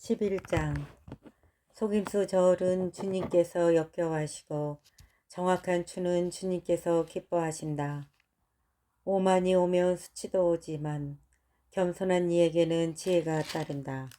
11장 속임수 저울은 주님께서 역겨워하시고 정확한 추는 주님께서 기뻐하신다. 오만이 오면 수치도 오지만 겸손한 이에게는 지혜가 따른다.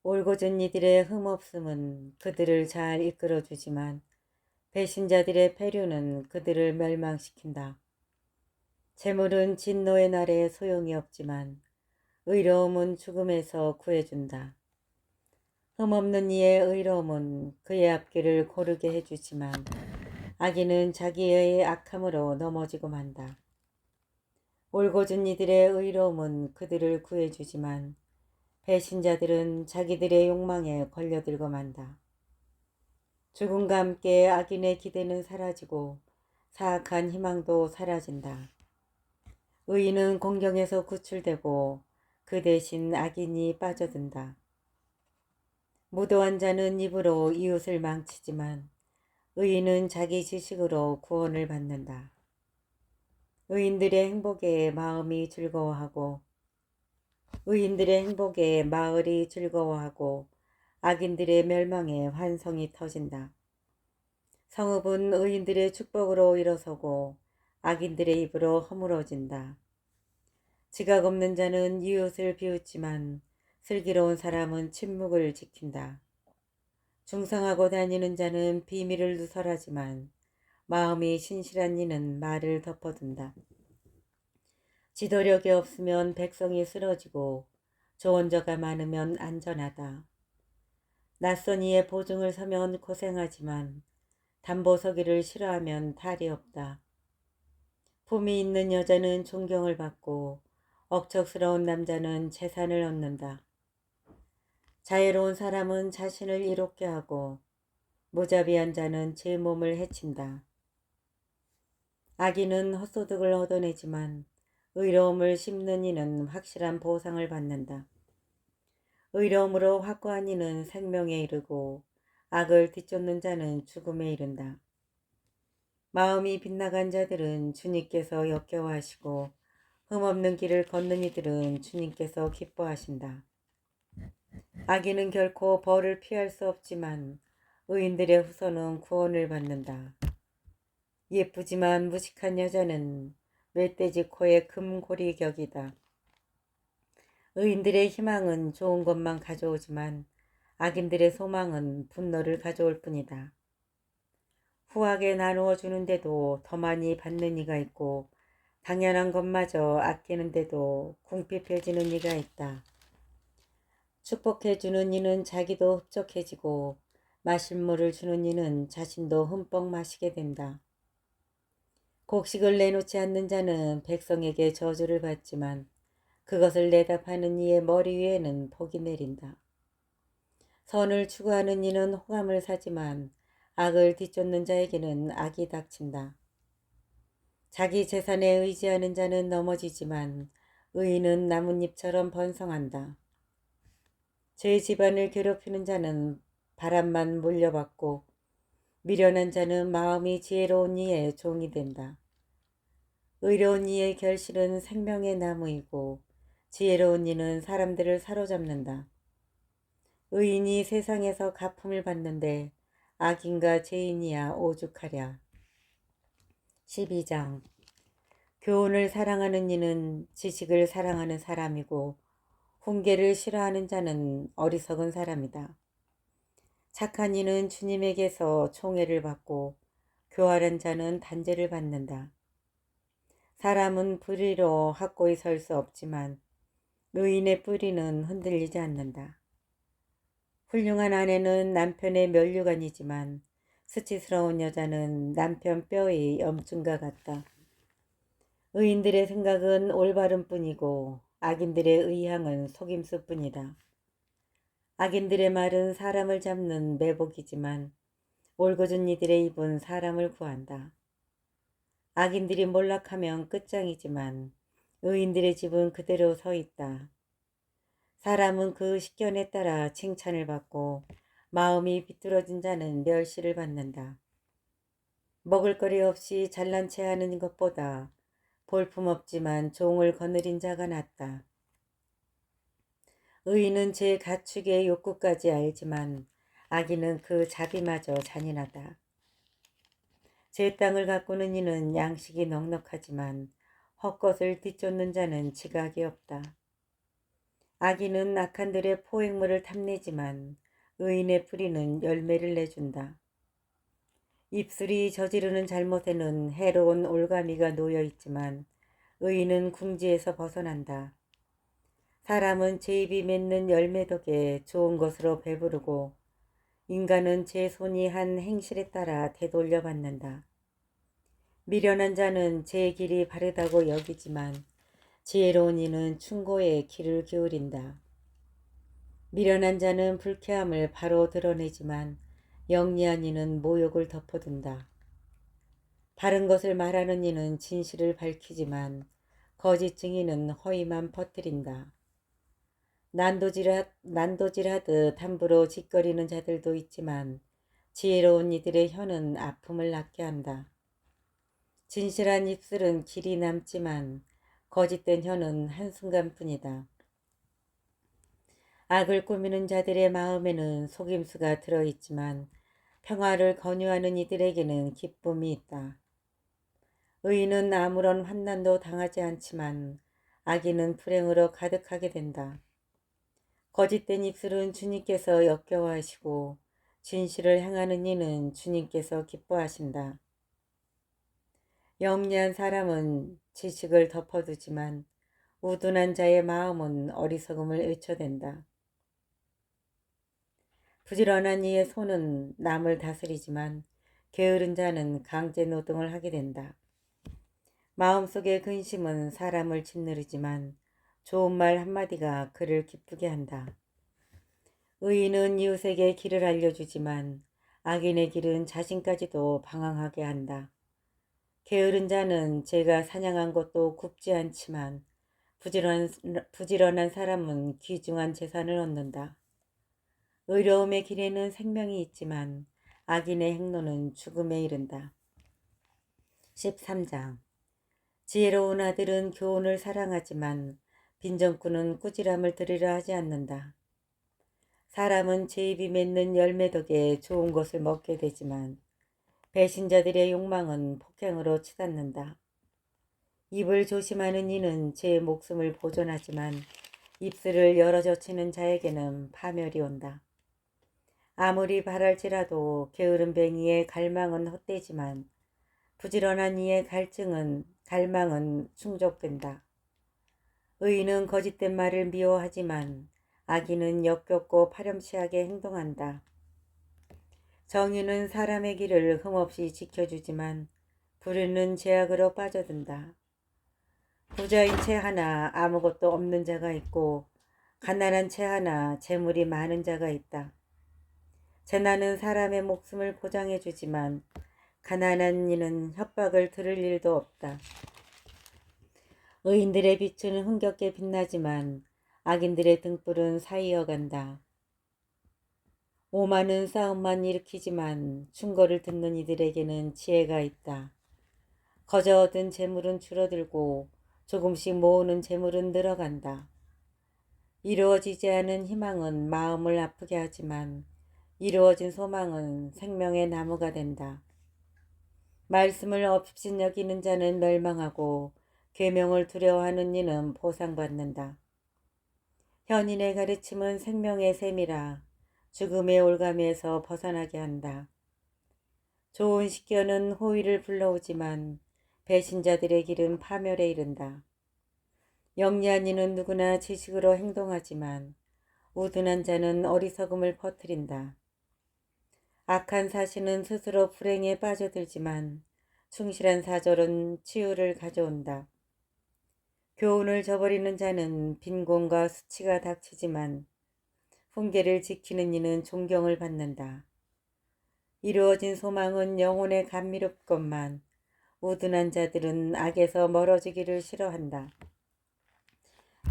올곧은 이들의 흠없음은 그들을 잘 이끌어주지만 배신자들의 패류는 그들을 멸망시킨다. 재물은 진노의 날에 소용이 없지만 의로움은 죽음에서 구해준다. 흠없는 이의 의로움은 그의 앞길을 고르게 해주지만 악인은 자기의 악함으로 넘어지고 만다. 올곧은 이들의 의로움은 그들을 구해주지만 배신자들은 자기들의 욕망에 걸려들고 만다. 죽음과 함께 악인의 기대는 사라지고 사악한 희망도 사라진다. 의인은 공경에서 구출되고 그 대신 악인이 빠져든다. 무도한 자는 입으로 이웃을 망치지만 의인은 자기 지식으로 구원을 받는다. 의인들의 행복에 마을이 즐거워하고 악인들의 멸망에 환성이 터진다. 성읍은 의인들의 축복으로 일어서고 악인들의 입으로 허물어진다. 지각 없는 자는 이웃을 비웃지만 슬기로운 사람은 침묵을 지킨다. 중상하고 다니는 자는 비밀을 누설하지만 마음이 신실한 이는 말을 덮어둔다. 지도력이 없으면 백성이 쓰러지고 좋은 자가 많으면 안전하다. 낯선 이의 보증을 서면 고생하지만 담보 서기를 싫어하면 탈이 없다. 품이 있는 여자는 존경을 받고 억척스러운 남자는 재산을 얻는다. 자애로운 사람은 자신을 이롭게 하고 무자비한 자는 제 몸을 해친다. 악인은 헛소득을 얻어내지만 의로움을 심는 이는 확실한 보상을 받는다. 의로움으로 확고한 이는 생명에 이르고 악을 뒤쫓는 자는 죽음에 이른다. 마음이 빗나간 자들은 주님께서 역겨워하시고 흠없는 길을 걷는 이들은 주님께서 기뻐하신다. 악인은 결코 벌을 피할 수 없지만 의인들의 후손은 구원을 받는다. 예쁘지만 무식한 여자는 멧돼지 코의 금고리 격이다. 의인들의 희망은 좋은 것만 가져오지만 악인들의 소망은 분노를 가져올 뿐이다. 후하게 나누어 주는데도 더 많이 받는 이가 있고 당연한 것마저 아끼는데도 궁핍해지는 이가 있다. 축복해주는 이는 자기도 흡족해지고 마실 물을 주는 이는 자신도 흠뻑 마시게 된다. 곡식을 내놓지 않는 자는 백성에게 저주를 받지만 그것을 내다파는 이의 머리 위에는 복이 내린다. 선을 추구하는 이는 호감을 사지만 악을 뒤쫓는 자에게는 악이 닥친다. 자기 재산에 의지하는 자는 넘어지지만 의인은 나뭇잎처럼 번성한다. 제 집안을 괴롭히는 자는 바람만 물려받고 미련한 자는 마음이 지혜로운 이의 종이 된다. 의로운 이의 결실은 생명의 나무이고 지혜로운 이는 사람들을 사로잡는다. 의인이 세상에서 갚음을 받는데 악인과 죄인이야 오죽하랴. 12장 교훈을 사랑하는 이는 지식을 사랑하는 사람이고 훈계를 싫어하는 자는 어리석은 사람이다. 착한 이는 주님에게서 총애를 받고 교활한 자는 단죄를 받는다. 사람은 불의로 확고히 설 수 없지만 의인의 뿌리는 흔들리지 않는다. 훌륭한 아내는 남편의 면류관이지만 수치스러운 여자는 남편 뼈의 염증과 같다. 의인들의 생각은 올바름 뿐이고 악인들의 의향은 속임수 뿐이다. 악인들의 말은 사람을 잡는 매복이지만 올곧은 이들의 입은 사람을 구한다. 악인들이 몰락하면 끝장이지만 의인들의 집은 그대로 서 있다. 사람은 그 식견에 따라 칭찬을 받고 마음이 비뚤어진 자는 멸시를 받는다. 먹을거리 없이 잘난 체 하는 것보다 볼품없지만 종을 거느린 자가 낫다. 의인은 제 가축의 욕구까지 알지만 악인은 그 자비마저 잔인하다. 제 땅을 가꾸는 이는 양식이 넉넉하지만 헛것을 뒤쫓는 자는 지각이 없다. 악인은 악한들의 포획물을 탐내지만 의인의 뿌리는 열매를 내준다. 입술이 저지르는 잘못에는 해로운 올가미가 놓여 있지만 의인은 궁지에서 벗어난다. 사람은 제 입이 맺는 열매 덕에 좋은 것으로 배부르고 인간은 제 손이 한 행실에 따라 되돌려 받는다. 미련한 자는 제 길이 바르다고 여기지만 지혜로운 이는 충고에 귀를 기울인다. 미련한 자는 불쾌함을 바로 드러내지만 영리한 이는 모욕을 덮어둔다. 바른 것을 말하는 이는 진실을 밝히지만 거짓 증인은 허위만 퍼뜨린다. 난도질하듯 함부로 짓거리는 자들도 있지만 지혜로운 이들의 혀는 아픔을 낫게 한다. 진실한 입술은 길이 남지만 거짓된 혀는 한순간뿐이다. 악을 꾸미는 자들의 마음에는 속임수가 들어있지만 평화를 권유하는 이들에게는 기쁨이 있다. 의인은 아무런 환난도 당하지 않지만 악인은 불행으로 가득하게 된다. 거짓된 입술은 주님께서 역겨워하시고 진실을 행하는 이는 주님께서 기뻐하신다. 영리한 사람은 지식을 덮어두지만 우둔한 자의 마음은 어리석음을 외쳐댄다. 부지런한 이의 손은 남을 다스리지만 게으른 자는 강제 노동을 하게 된다. 마음속의 근심은 사람을 짓누르지만 좋은 말 한마디가 그를 기쁘게 한다. 의인은 이웃에게 길을 알려주지만 악인의 길은 자신까지도 방황하게 한다. 게으른 자는 제가 사냥한 것도 굽지 않지만 부지런한 사람은 귀중한 재산을 얻는다. 의로움의 길에는 생명이 있지만 악인의 행로는 죽음에 이른다. 13장 지혜로운 아들은 교훈을 사랑하지만 빈정꾼은 꾸지람을 들으려 하지 않는다. 사람은 제 입이 맺는 열매 덕에 좋은 것을 먹게 되지만 배신자들의 욕망은 폭행으로 치닫는다. 입을 조심하는 이는 제 목숨을 보존하지만 입술을 열어젖히는 자에게는 파멸이 온다. 아무리 바랄지라도 게으른 뱅이의 갈망은 헛되지만 부지런한 이의 갈망은 충족된다. 의인은 거짓된 말을 미워하지만 악인은 역겹고 파렴치하게 행동한다. 정의는 사람의 길을 흠없이 지켜주지만 불의는 죄악으로 빠져든다. 부자인 채 하나 아무것도 없는 자가 있고 가난한 채 하나 재물이 많은 자가 있다. 재난은 사람의 목숨을 보장해 주지만 가난한 이는 협박을 들을 일도 없다. 의인들의 빛은 흥겹게 빛나지만 악인들의 등불은 사이어 간다. 오만은 싸움만 일으키지만 충고를 듣는 이들에게는 지혜가 있다. 거저 얻은 재물은 줄어들고 조금씩 모으는 재물은 늘어간다. 이루어지지 않은 희망은 마음을 아프게 하지만 이루어진 소망은 생명의 나무가 된다. 말씀을 업신여기는 자는 멸망하고 계명을 두려워하는 이는 보상받는다. 현인의 가르침은 생명의 셈이라 죽음의 올가미에서 벗어나게 한다. 좋은 식견은 호의를 불러오지만 배신자들의 길은 파멸에 이른다. 영리한 이는 누구나 지식으로 행동하지만 우둔한 자는 어리석음을 퍼뜨린다. 악한 사신은 스스로 불행에 빠져들지만 충실한 사절은 치유를 가져온다. 교훈을 저버리는 자는 빈곤과 수치가 닥치지만 훈계를 지키는 이는 존경을 받는다. 이루어진 소망은 영혼에 감미롭건만 우둔한 자들은 악에서 멀어지기를 싫어한다.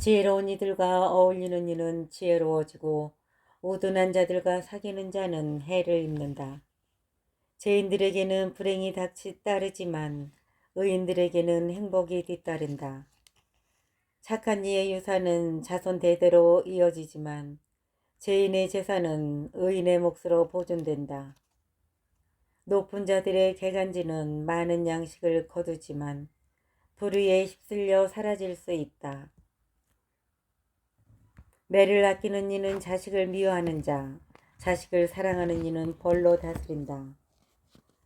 지혜로운 이들과 어울리는 이는 지혜로워지고 우둔한 자들과 사귀는 자는 해를 입는다. 죄인들에게는 불행이 따르지만 의인들에게는 행복이 뒤따른다. 착한 이의 유산은 자손 대대로 이어지지만 죄인의 재산은 의인의 몫으로 보존된다. 높은 자들의 개간지는 많은 양식을 거두지만 불의에 휩쓸려 사라질 수 있다. 매를 아끼는 이는 자식을 미워하는 자, 자식을 사랑하는 이는 벌로 다스린다.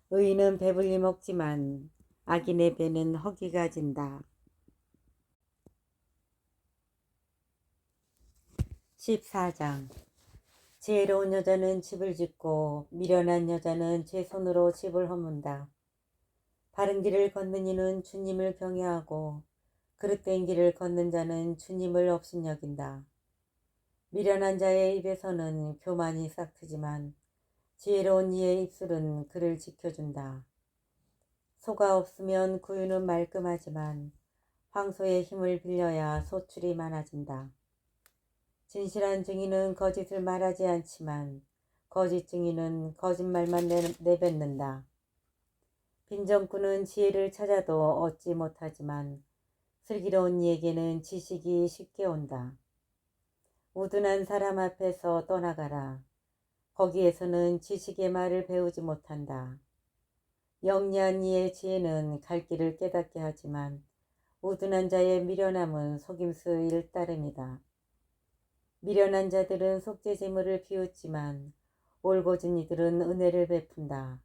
의인은 배불리 먹지만 악인의 배는 허기가 진다. 14장. 지혜로운 여자는 집을 짓고 미련한 여자는 제 손으로 집을 허문다. 바른 길을 걷는 이는 주님을 경외하고 그릇된 길을 걷는 자는 주님을 업신여긴다. 미련한 자의 입에서는 교만이 싹트지만 지혜로운 이의 입술은 그를 지켜준다. 소가 없으면 구유는 말끔하지만 황소의 힘을 빌려야 소출이 많아진다. 진실한 증인은 거짓을 말하지 않지만 거짓 증인은 거짓말만 내뱉는다. 빈정꾼은 지혜를 찾아도 얻지 못하지만 슬기로운 이에게는 지식이 쉽게 온다. 우둔한 사람 앞에서 떠나가라. 거기에서는 지식의 말을 배우지 못한다. 영리한 이의 지혜는 갈 길을 깨닫게 하지만 우둔한 자의 미련함은 속임수일 따름이다. 미련한 자들은 속죄제물을 비웃지만 올곧은 이들은 은혜를 베푼다.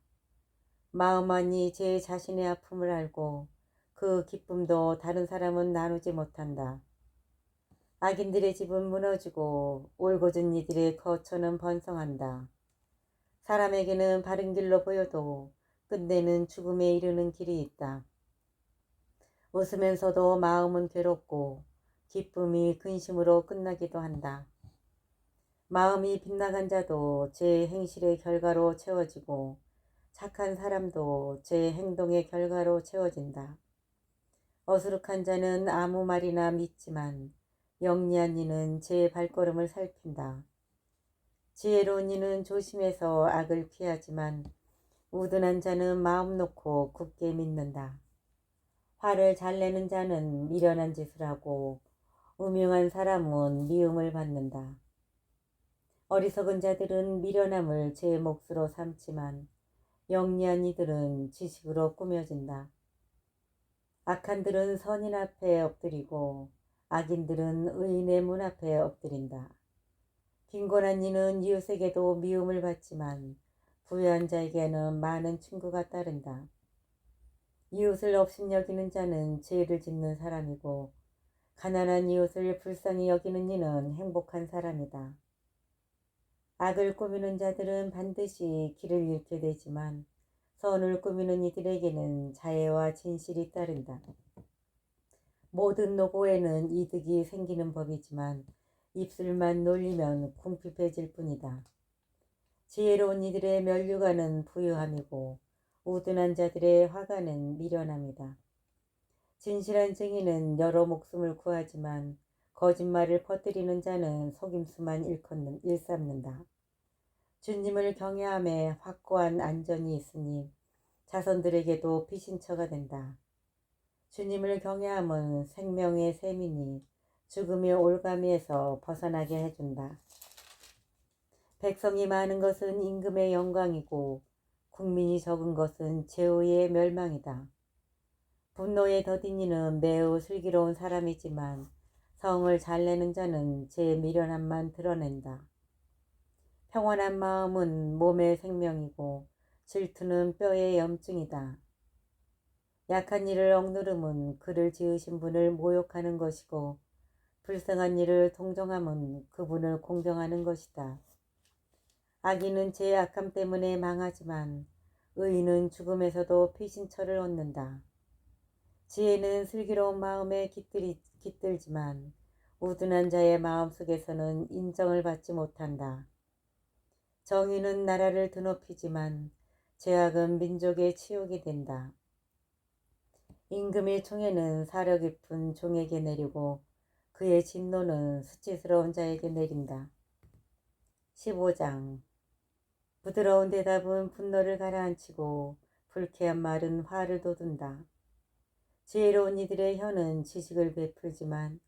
마음만이 제 자신의 아픔을 알고 그 기쁨도 다른 사람은 나누지 못한다. 악인들의 집은 무너지고 올곧은 이들의 거처는 번성한다. 사람에게는 바른 길로 보여도 끝내는 죽음에 이르는 길이 있다. 웃으면서도 마음은 괴롭고 기쁨이 근심으로 끝나기도 한다. 마음이 빗나간 자도 제 행실의 결과로 채워지고 착한 사람도 제 행동의 결과로 채워진다. 어수룩한 자는 아무 말이나 믿지만 영리한 이는 제 발걸음을 살핀다. 지혜로운 이는 조심해서 악을 피하지만 우둔한 자는 마음 놓고 굳게 믿는다. 화를 잘 내는 자는 미련한 짓을 하고 음흉한 사람은 미움을 받는다. 어리석은 자들은 미련함을 제 몫으로 삼지만 영리한 이들은 지식으로 꾸며진다. 악한들은 선인 앞에 엎드리고 악인들은 의인의 문 앞에 엎드린다. 빈곤한 이는 이웃에게도 미움을 받지만 부유한 자에게는 많은 친구가 따른다. 이웃을 업신여기는 자는 죄를 짓는 사람이고 가난한 이웃을 불쌍히 여기는 이는 행복한 사람이다. 악을 꾸미는 자들은 반드시 길을 잃게 되지만 선을 꾸미는 이들에게는 자애와 진실이 따른다. 모든 노고에는 이득이 생기는 법이지만 입술만 놀리면 궁핍해질 뿐이다. 지혜로운 이들의 면류관은 부유함이고 우둔한 자들의 화관은 미련함이다. 진실한 증인은 여러 목숨을 구하지만 거짓말을 퍼뜨리는 자는 속임수만 일삼는다. 주님을 경외함에 확고한 안전이 있으니 자손들에게도 피신처가 된다. 주님을 경외함은 생명의 셈이니 죽음의 올가미에서 벗어나게 해준다. 백성이 많은 것은 임금의 영광이고 국민이 적은 것은 제후의 멸망이다. 분노에 더딘 이는 매우 슬기로운 사람이지만 성을 잘 내는 자는 제 미련함만 드러낸다. 평온한 마음은 몸의 생명이고 질투는 뼈의 염증이다. 약한 이를 억누름은 그를 지으신 분을 모욕하는 것이고 불쌍한 이를 동정함은 그분을 공경하는 것이다. 악인은 제 악함 때문에 망하지만 의인은 죽음에서도 피신처를 얻는다. 지혜는 슬기로운 마음에 깃들지만 우둔한 자의 마음속에서는 인정을 받지 못한다. 정의는 나라를 드높이지만 죄악은 민족의 치욕이 된다. 임금의 총애는 사려 깊은 종에게 내리고 그의 진노는 수치스러운 자에게 내린다. 15장. 부드러운 대답은 분노를 가라앉히고 불쾌한 말은 화를 돋운다. 지혜로운 이들의 혀는 지식을 베풀지만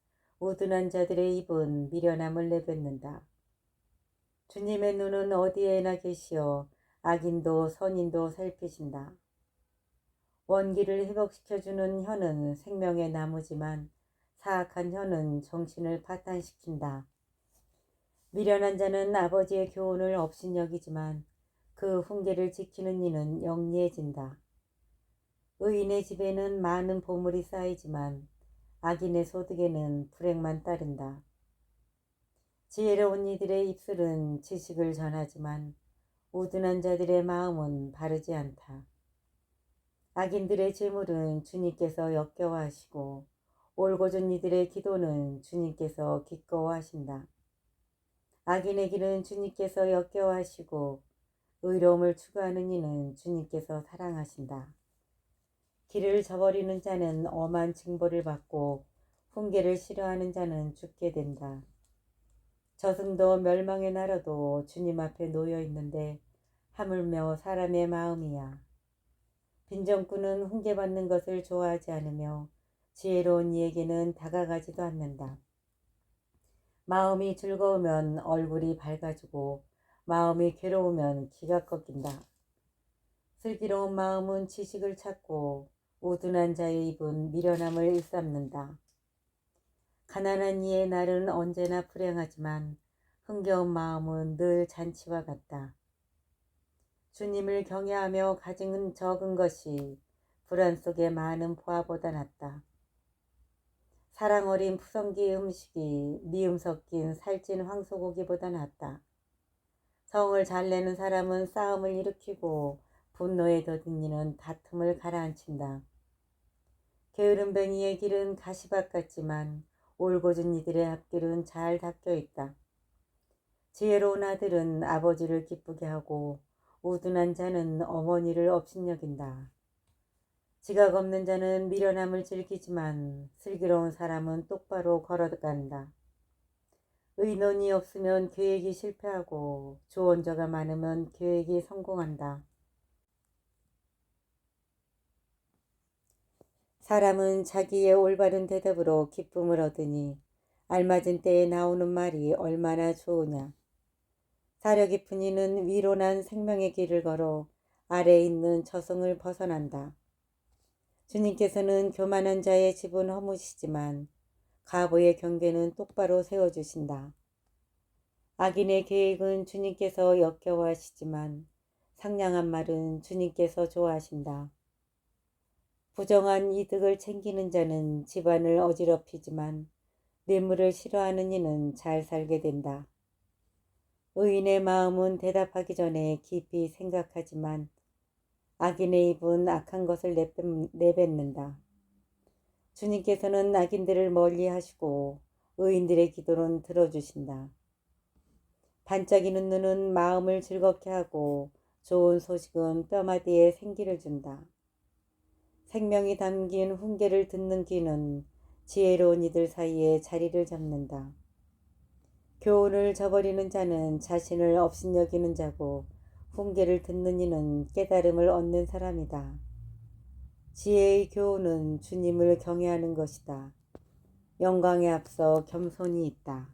우둔한 자들의 입은 미련함을 내뱉는다. 주님의 눈은 어디에나 계시어 악인도 선인도 살피신다. 원기를 회복시켜주는 혀는 생명의 나무지만 사악한 혀는 정신을 파탄시킨다. 미련한 자는 아버지의 교훈을 업신여기지만 그 훈계를 지키는 이는 영리해진다. 의인의 집에는 많은 보물이 쌓이지만 악인의 소득에는 불행만 따른다. 지혜로운 이들의 입술은 지식을 전하지만 우둔한 자들의 마음은 바르지 않다. 악인들의 재물은 주님께서 역겨워하시고 올곧은 이들의 기도는 주님께서 기꺼워하신다. 악인의 길은 주님께서 역겨워하시고 의로움을 추구하는 이는 주님께서 사랑하신다. 길을 저버리는 자는 엄한 징벌을 받고 훈계를 싫어하는 자는 죽게 된다. 저승도 멸망의 나라도 주님 앞에 놓여 있는데 하물며 사람의 마음이야. 빈정꾼은 훈계받는 것을 좋아하지 않으며 지혜로운 이에게는 다가가지도 않는다. 마음이 즐거우면 얼굴이 밝아지고 마음이 괴로우면 기가 꺾인다. 슬기로운 마음은 지식을 찾고 우둔한 자의 입은 미련함을 일삼는다. 가난한 이의 날은 언제나 불행하지만 흥겨운 마음은 늘 잔치와 같다. 주님을 경외하며 가진 적은 것이 불안 속에 많은 보화보다 낫다. 사랑 어린 푸성기 음식이 미음 섞인 살찐 황소고기보다 낫다. 성을 잘 내는 사람은 싸움을 일으키고 분노에 더딘 이는 다툼을 가라앉힌다. 게으름뱅이의 길은 가시밭 같지만 올곧은 이들의 앞길은 잘 닦여 있다. 지혜로운 아들은 아버지를 기쁘게 하고 우둔한 자는 어머니를 업신여긴다. 지각 없는 자는 미련함을 즐기지만 슬기로운 사람은 똑바로 걸어간다. 의논이 없으면 계획이 실패하고 조언자가 많으면 계획이 성공한다. 사람은 자기의 올바른 대답으로 기쁨을 얻으니 알맞은 때에 나오는 말이 얼마나 좋으냐. 사려 깊은 이는 위로 난 생명의 길을 걸어 아래에 있는 저승을 벗어난다. 주님께서는 교만한 자의 집은 허무시지만 가보의 경계는 똑바로 세워주신다. 악인의 계획은 주님께서 역겨워하시지만 상냥한 말은 주님께서 좋아하신다. 부정한 이득을 챙기는 자는 집안을 어지럽히지만 뇌물을 싫어하는 이는 잘 살게 된다. 의인의 마음은 대답하기 전에 깊이 생각하지만 악인의 입은 악한 것을 내뱉는다. 주님께서는 악인들을 멀리 하시고 의인들의 기도는 들어주신다. 반짝이는 눈은 마음을 즐겁게 하고 좋은 소식은 뼈마디에 생기를 준다. 생명이 담긴 훈계를 듣는 귀는 지혜로운 이들 사이에 자리를 잡는다. 교훈을 저버리는 자는 자신을 업신여기는 자고 훈계를 듣는 이는 깨달음을 얻는 사람이다. 지혜의 교훈은 주님을 경외하는 것이다. 영광에 앞서 겸손이 있다.